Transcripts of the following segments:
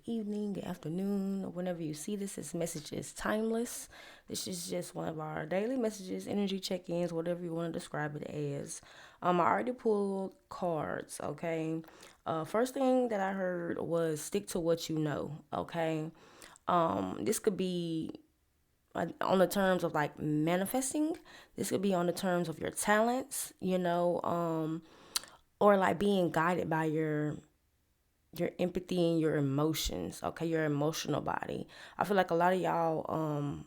good evening, good afternoon, or whenever you see this. This message is timeless. This is just one of our daily messages, energy check ins, whatever you want to describe it as. I already pulled cards, okay? First thing that I heard was stick to what you know, okay? This could be on the terms of like manifesting. This could be on the terms of your talents, or like being guided by your empathy and your emotions, okay, your emotional body. I feel like a lot of y'all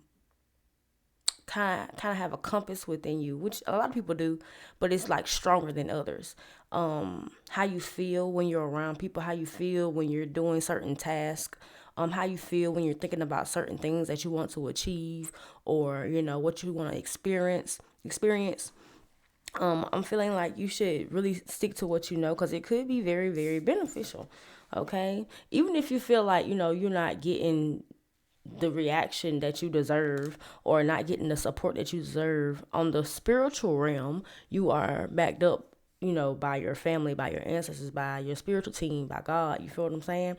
kind of have a compass within you, which a lot of people do, but it's like stronger than others. How you feel when you're around people, how you feel when you're doing certain tasks, how you feel when you're thinking about certain things that you want to achieve, or what you want to experience. I'm feeling like you should really stick to what you know, because it could be very, very beneficial. Okay, even if you feel like you're not getting the reaction that you deserve, or not getting the support that you deserve on the spiritual realm, you are backed up, by your family, by your ancestors, by your spiritual team, by God. You feel what I'm saying?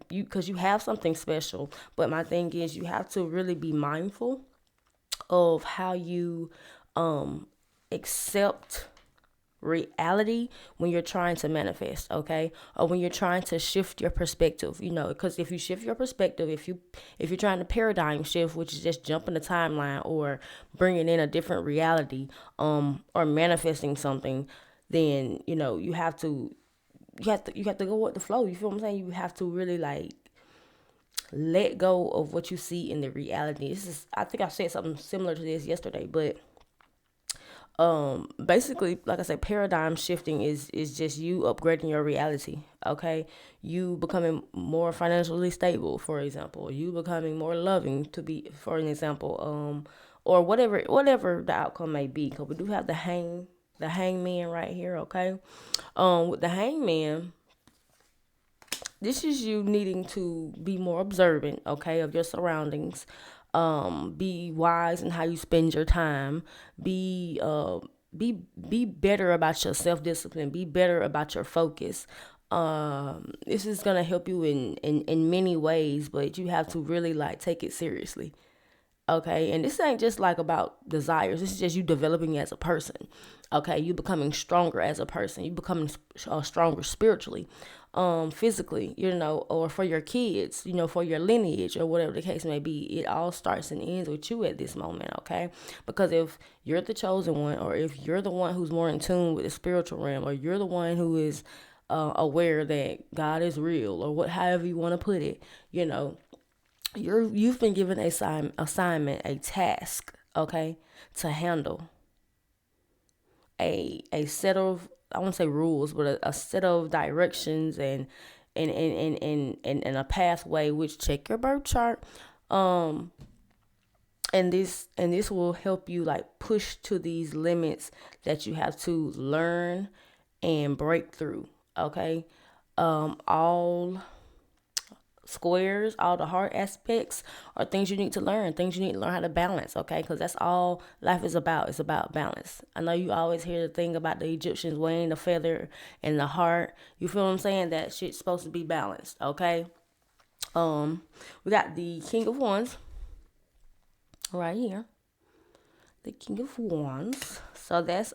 Because you have something special. But my thing is, you have to really be mindful of how you accept reality when you're trying to manifest, okay, or when you're trying to shift your perspective, because if you shift your perspective, if you're trying to paradigm shift, which is just jumping the timeline or bringing in a different reality, or manifesting something, then you have to go with the flow. You feel what I'm saying? You have to really like let go of what you see in the reality. I think I said something similar to this yesterday, but basically, like I said, paradigm shifting is just you upgrading your reality. Okay, you becoming more financially stable, for example. You becoming more loving, to be, for an example. Or whatever the outcome may be, because we do have the hangman right here. Okay, with the hangman, this is you needing to be more observant, okay, of your surroundings. Be wise in how you spend your time. Be uh be better about your self discipline. Be better about your focus. This is gonna help you in many ways, but you have to really like take it seriously. Okay, and this ain't just like about desires. This is just you developing as a person. Okay, you becoming stronger as a person. You becoming stronger spiritually, physically, or for your kids, for your lineage, or whatever the case may be. It all starts and ends with you at this moment. Okay, because if you're the chosen one, or if you're the one who's more in tune with the spiritual realm, or you're the one who is aware that God is real, or however you want to put it, you've been given a assignment, a task, okay, to handle a set of, I won't say rules, but a set of directions, and a pathway. Which, check your birth chart, and this will help you like push to these limits that you have to learn and break through. Okay, all squares, all the hard aspects are things you need to learn, things you need to learn how to balance, okay? Because that's all life is about. It's about balance. I know you always hear the thing about the Egyptians weighing the feather and the heart. You feel what I'm saying? That shit's supposed to be balanced, okay? We got the King of Wands right here. The King of Wands. So that's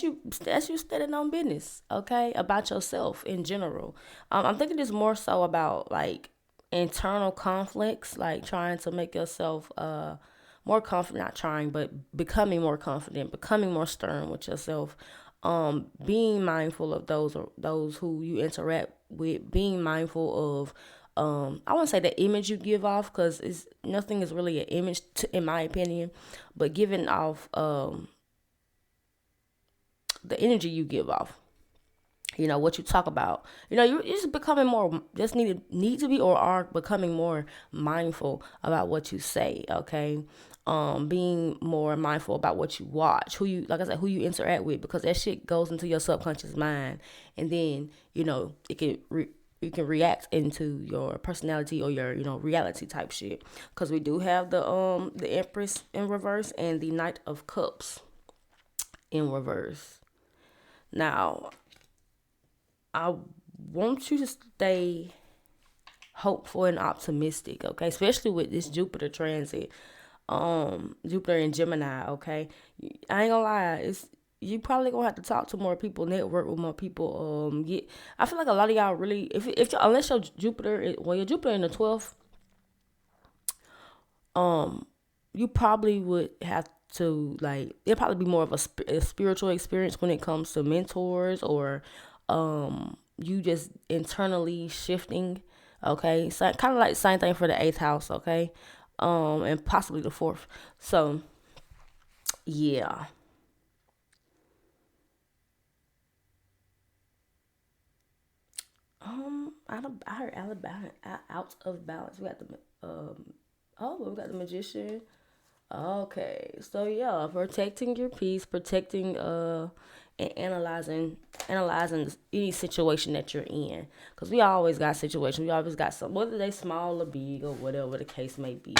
you standing on business, okay, about yourself in general. I'm thinking it's more so about like internal conflicts, like trying to make yourself more confident, not trying, but becoming more confident, becoming more stern with yourself. Being mindful of those who you interact with, being mindful of I won't say the image you give off, because it's nothing is really an image in my opinion, but giving off the energy you give off, what you talk about. You're just becoming more, just need to be, or are becoming more mindful about what you say, okay? Being more mindful about what you watch, who you, like I said, who you interact with, because that shit goes into your subconscious mind, and then you can react into your personality, or your reality type shit. Because we do have the Empress in reverse and the Knight of Cups in reverse. Now, I want you to stay hopeful and optimistic, okay? Especially with this Jupiter transit, Jupiter in Gemini, okay? I ain't gonna lie, it's you probably gonna have to talk to more people, network with more people. I feel like a lot of y'all really, if unless your Jupiter, well, your Jupiter in the 12th, you probably would have to like it'd probably be more of a spiritual experience when it comes to mentors or you just internally shifting, okay? So kind of like same thing for the eighth house, okay? And possibly the fourth. So yeah. I heard Alabama out of balance. We got the we got the magician. Okay, so yeah, protecting your peace, protecting and analyzing any situation that you're in, because we always got situations. We always got some, whether they small or big or whatever the case may be.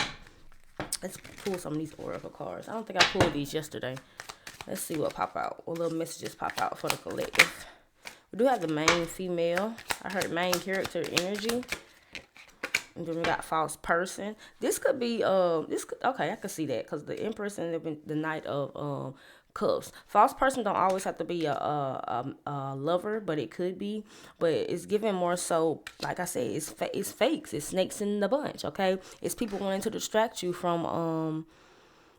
Let's pull some of these oracle cards. I don't think I pulled these yesterday. Let's see what pop out. What little messages pop out for the collective. We do have the main female. I heard main character energy. And then we got false person. This could be okay, I could see that because the Empress and the Knight of Cups. False person don't always have to be a lover, but it could be. But it's given more so, like I said, it's fakes. It's snakes in the bunch. Okay, it's people wanting to distract you from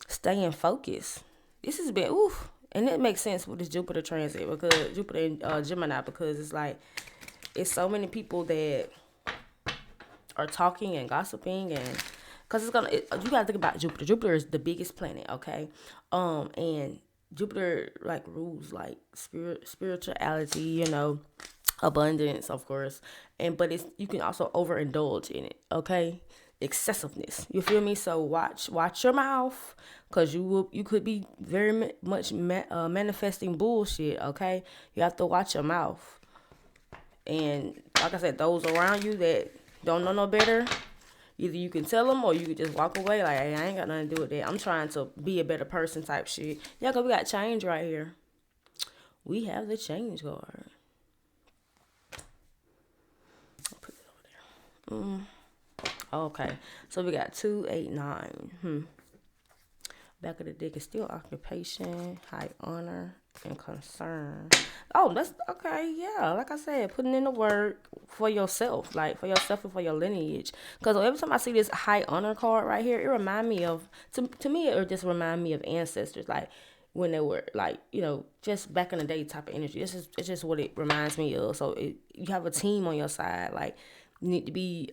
staying focused. This has been oof, and it makes sense with this Jupiter transit because Jupiter in Gemini, because it's like it's so many people that are talking and gossiping, and because you gotta think about Jupiter. Jupiter is the biggest planet, okay? And Jupiter like rules like spirituality, abundance, of course, but it's you can also overindulge in it, okay? Excessiveness, you feel me? So watch your mouth, because you could be very much manifesting bullshit, okay? You have to watch your mouth, and like I said, those around you that don't know no better, either you can tell them or you can just walk away like, hey, I ain't got nothing to do with that. I'm trying to be a better person type shit. Yeah, because we got change right here. We have the change card. I'll put it over there. Okay, so we got 2, 8, 9. Back of the deck is still occupation, high honor, and concern. Oh, that's okay. Yeah, like I said, putting in the work for yourself, like for yourself and for your lineage. Because every time I see this high honor card right here, it remind me of to me it just remind me of ancestors, like when they were like just back in the day type of energy. It's just what it reminds me of. So you have a team on your side, like you need to be.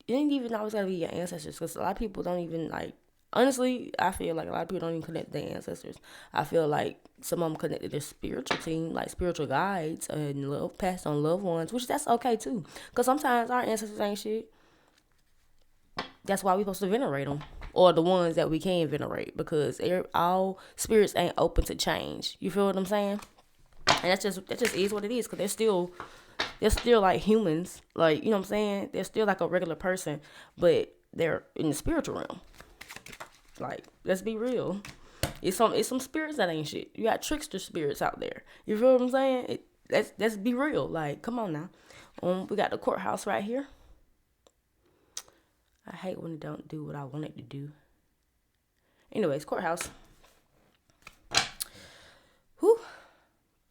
It ain't even always gotta be your ancestors, because a lot of people don't even like. Honestly, I feel like a lot of people don't even connect to their ancestors. I feel like some of them connect to their spiritual team, like spiritual guides and passed on loved ones, which that's okay too. Because sometimes our ancestors ain't shit. That's why we supposed to venerate them, or the ones that we can venerate, because all spirits ain't open to change. You feel what I'm saying? And that just is what it is, because they're still like humans, like you know what I'm saying. They're still like a regular person, but they're in the spiritual realm. Like, let's be real. It's some spirits that ain't shit. You got trickster spirits out there. You feel what I'm saying? Let's be real. Like, come on now. We got the courthouse right here. I hate when it don't do what I want it to do. Anyways, courthouse. Whew.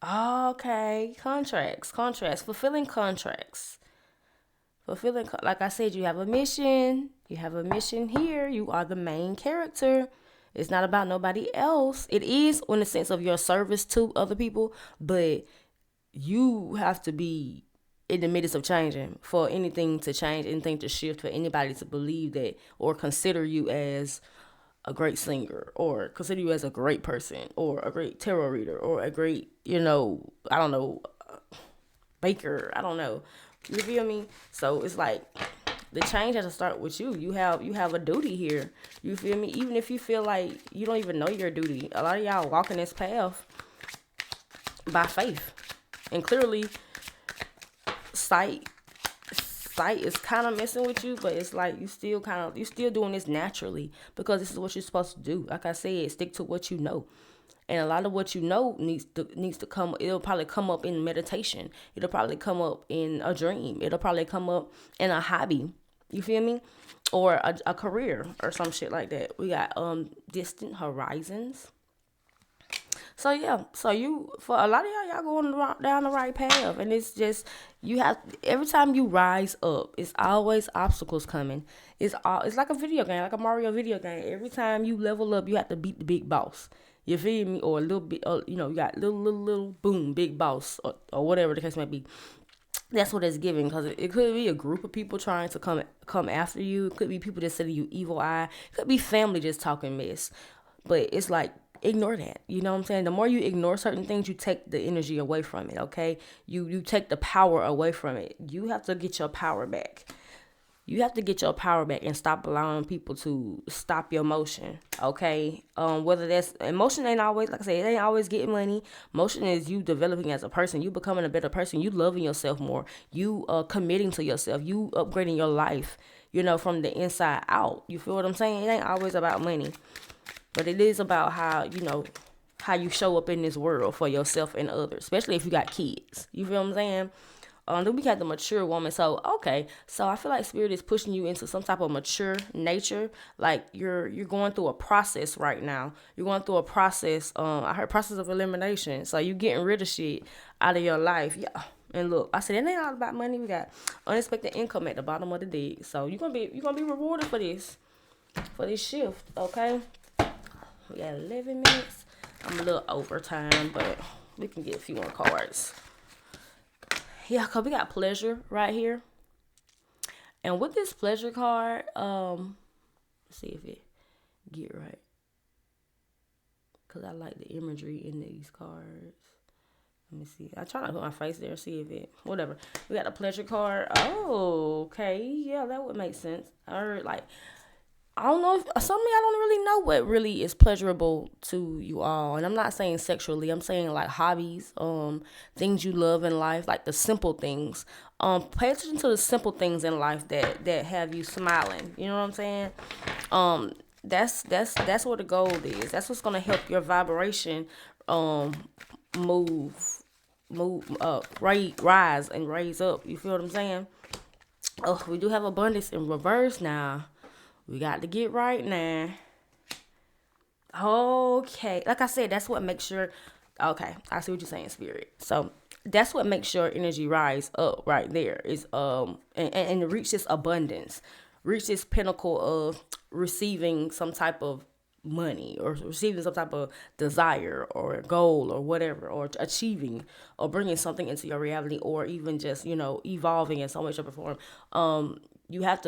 Okay, contracts, fulfilling contracts. Like I said, you have a mission. You have a mission here. You are the main character. It's not about nobody else. It is in the sense of your service to other people, but you have to be in the midst of changing for anything to change, anything to shift, for anybody to believe that or consider you as a great singer, or consider you as a great person, or a great tarot reader, or a great, I don't know, baker. I don't know. You feel me? So it's like the change has to start with you. You have a duty here. You feel me? Even if you feel like you don't even know your duty. A lot of y'all walking this path by faith. And clearly sight is kind of messing with you, but it's like you still doing this naturally, because this is what you're supposed to do. Like I said, stick to what you know. And a lot of what you know needs to come. It'll probably come up in meditation. It'll probably come up in a dream. It'll probably come up in a hobby. You feel me? Or a career or some shit like that. We got distant horizons. So yeah, so you, for a lot of y'all going down the right path, and it's just, you have, every time you rise up, it's always obstacles coming. It's like a video game, like a Mario video game. Every time you level up, you have to beat the big boss. You feel me? Or a little bit, you got little boom, big boss, or whatever the case may be. That's what it's giving, because it could be a group of people trying to come after you. It could be people just sending you evil eye. It could be family just talking mess. But it's like, ignore that. You know what I'm saying? The more you ignore certain things, you take the energy away from it, okay? You take the power away from it. You have to get your power back. You have to get your power back and stop allowing people to stop your motion, okay? Whether that's, emotion ain't always, like I said, it ain't always getting money. Motion is you developing as a person, you becoming a better person, you loving yourself more, you committing to yourself, you upgrading your life, from the inside out. You feel what I'm saying? It ain't always about money, but it is about how you show up in this world for yourself and others, especially if you got kids. You feel what I'm saying? Then we got the mature woman. So, okay. So I feel like spirit is pushing you into some type of mature nature. Like you're going through a process right now. You're going through a process. I heard process of elimination. So you getting rid of shit out of your life. Yeah. And look, I said it ain't all about money. We got unexpected income at the bottom of the dig. So you're gonna be rewarded for this shift. Okay. We got 11 minutes. I'm a little over time, but we can get a few more cards. Yeah, because we got pleasure right here. And with this pleasure card, let's see if it get right. Because I like the imagery in these cards. Let me see. I try not to put my face there and see if it, whatever. We got the pleasure card. Oh, okay. Yeah, that would make sense. I heard, like, I don't know if some of y'all don't really know what really is pleasurable to you all. And I'm not saying sexually. I'm saying like hobbies, things you love in life, like the simple things. Pay attention to the simple things in life that have you smiling. You know what I'm saying? That's what the goal is. That's what's gonna help your vibration move up, rise and raise up. You feel what I'm saying? Oh, we do have abundance in reverse now. We got to get right now. Okay. Like I said, that's what makes sure. Okay. I see what you're saying, spirit. So that's what makes your energy rise up right there. Is and reach this abundance. Reach this pinnacle of receiving some type of money, or receiving some type of desire or goal or whatever, or achieving or bringing something into your reality, or even just, evolving in some way, shape, or form. You have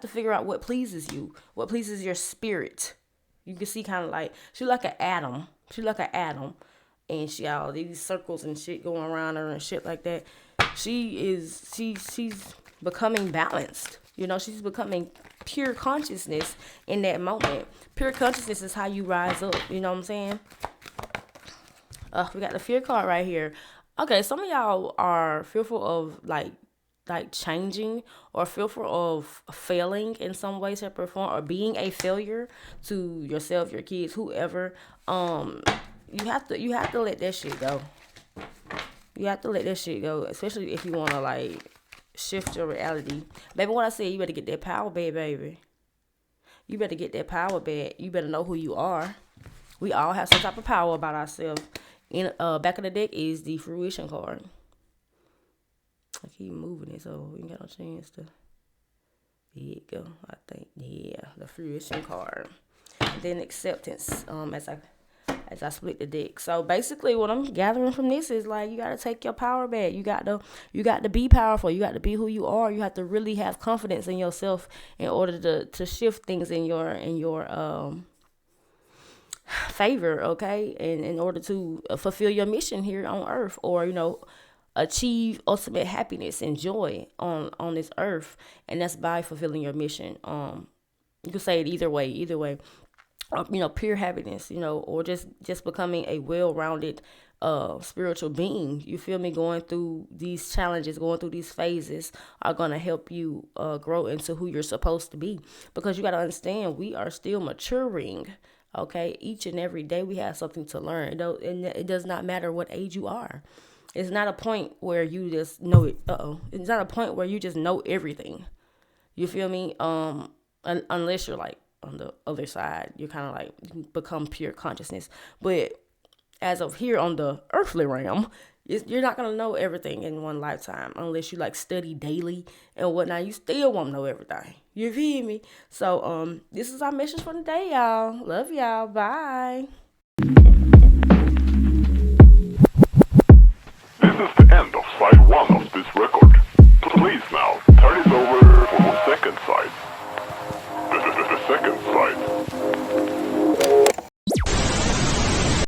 to figure out what pleases you, what pleases your spirit. You can see kind of like, she's like an atom. And she all these circles and shit going around her and shit like that. She's becoming balanced. She's becoming pure consciousness in that moment. Pure consciousness is how you rise up. You know what I'm saying? We got the fear card right here. Okay, some of y'all are fearful of like changing, or fearful of failing in some way, shape, or form, or being a failure to yourself, your kids, whoever. You have to let that shit go. You have to let that shit go, especially if you want to like shift your reality. Baby, what I said, you better get that power back, baby. You better get that power back. You better know who you are. We all have some type of power about ourselves. In back of the deck is the fruition card. I keep moving it, so we ain't got no chance to. There you go. I think, yeah, the fruition card. And then acceptance. As I split the deck. So basically, what I'm gathering from this is like, you gotta take your power back. You got to be powerful. You got to be who you are. You have to really have confidence in yourself in order to shift things in your favor. Okay, and in order to fulfill your mission here on Earth, or achieve ultimate happiness and joy on this earth, and that's by fulfilling your mission. You can say it either way, pure happiness, or just becoming a well-rounded spiritual being. You feel me? Going through these challenges, going through these phases are going to help you grow into who you're supposed to be, because you got to understand, we are still maturing. Okay, each and every day we have something to learn. And it does not matter what age you are. It's not a point where you just know it. It's not a point where you just know everything. You feel me? Unless you're like on the other side, you're kind of like you become pure consciousness. But as of here on the earthly realm, you're not gonna know everything in one lifetime unless you like study daily and whatnot. You still won't know everything. You feel me? So this is our message for the day, y'all. Love y'all. Bye.